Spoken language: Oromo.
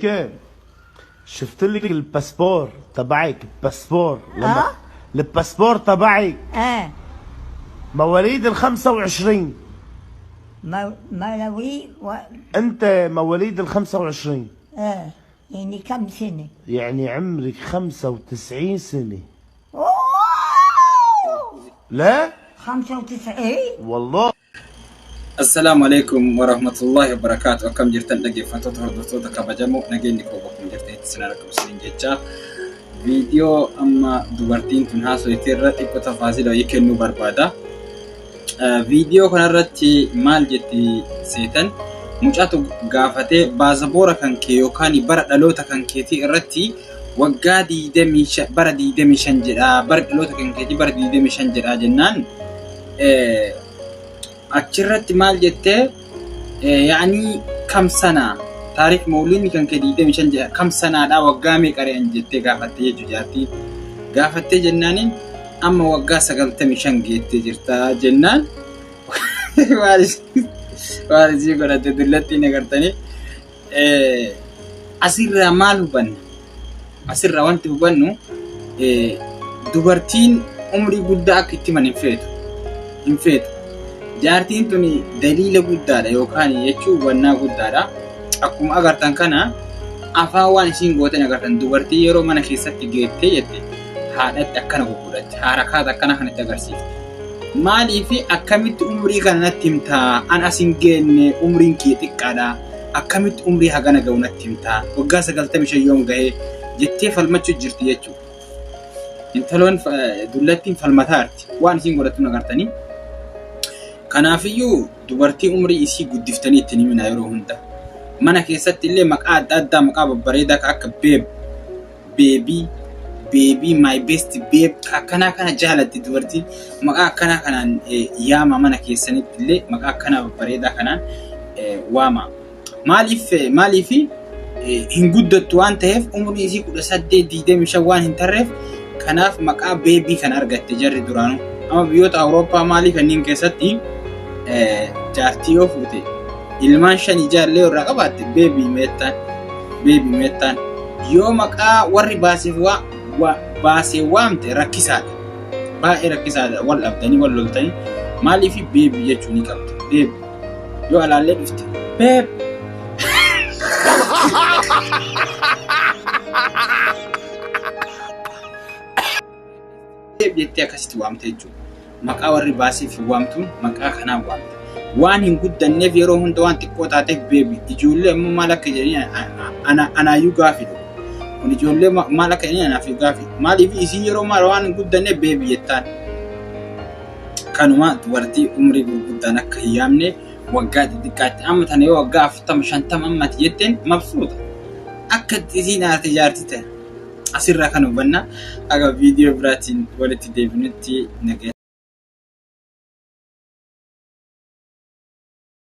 هيك شفت لك الباسبور تبعك الباسبور لما الباسبور تبعك مواليد ال 25 مولوي انت مواليد ال 25 يعني كم سنة؟ يعني عمرك 95 سنة. أوه. لا 95 والله. السلام عليكم ورحمة الله وبركاته. كم جرتن لقي فتوت هردوتو كبجمو نجيني كوبكم جرتين سناركم سنين جتة فيديو أما دوبارتين تنهاسو يتيرتي كتفاصيل ويكنو بربادا فيديو كنا رتي مال جتي سيتن مجاتو قافتي بازبورا كان كيو كاني برد لوتا كان كيتي رتي وقادي دمي بردي دمي شنجر برد لوتا كان كيتي بردي دمي شنجر جنان أكررت مال جتة يعني كم سنة تاريخ موليني كان كديدة مشان كم سنة دا وقامي كارين جتة قافتي جوجاتي قافتي جنانين أما وقا سقلت مشان جتة جرتا جنان وارزي قرأت دلتي نقرتني أسير مال بن أسير وانت بنو دوبارتين عمري قد أكتمن إنفيتو jaartiin tuni daliila guddaadha yookaan jechuu wannaa guddaadha. Akkuma agartan kana afaan waan isin gootan agartan dubartii yeroo mana keessatti geettee jette haadhatti akkana gugudhatte harakaat akkana kanatti agarsiifte. Maaliif akkamitti umrii kana natti himtaa an asin geenne umriin kee xiqqaadha akkamitti umrii hagana ga'u natti himtaa waggaa 95 yoon ga'ee jettee falmachuu jirti jechuudha. Intaloon dullattiin falmataarti waan isin godhattu agartanii. Kanaafiyyuu dubartii umrii isii guddiftanii itti himina yeroo hunda mana keessatti illee maqaa adda addaa maqaa babbareedaa akka baby my best babe akkana kana jaalatti dubartii maqaa akkana kanaan yaama mana keessanitti illee maqaa akkana babbareedaa kanaan waama. Maaliif hin guddattu waan ta'eef umrii isii 18-25 waan hin tarreef kanaaf maqaa baby kan argatte jarri duraanuu. Amma biyyoota Awurooppaa maalii kanneen keessatti jaartii yoo fuute ilmaan 5 ijaarlee irraa qabaatte baby meettaan yoo maqaa warri baasee waamte rakkisaadha baay'ee rakkisaadha wal dhabdanii wal loltanii maaliif baby jechuu ni qabdi baby yoo alaallee dhufte babe jettee akkasitti waamte jechuudha. Maqaa warri baasee fi waamtuun maqaa kanaan waamte. Waan hin guddanneef yeroo hunda waan xiqqoo taateef beebi. Ijoollee immoo maal akka jedhanii anaayyuu gaafidha. Kun ijoollee maal akka jedhanii anaayyuu gaafidha. Maaliif isin yeroo maal waan hin guddanneef beebi jettaan. Kanuma dubartii umrii gurguddaan akka hin yaamne waggaa xixiqqaatti amma tana yoo waggaa 40-50 ammati jetteen mabsuuta. Akka isiin haati jaartii ta'e. Asirraa kan hubanna aga viidiyoo biraatiin walitti deebinutti nagaya.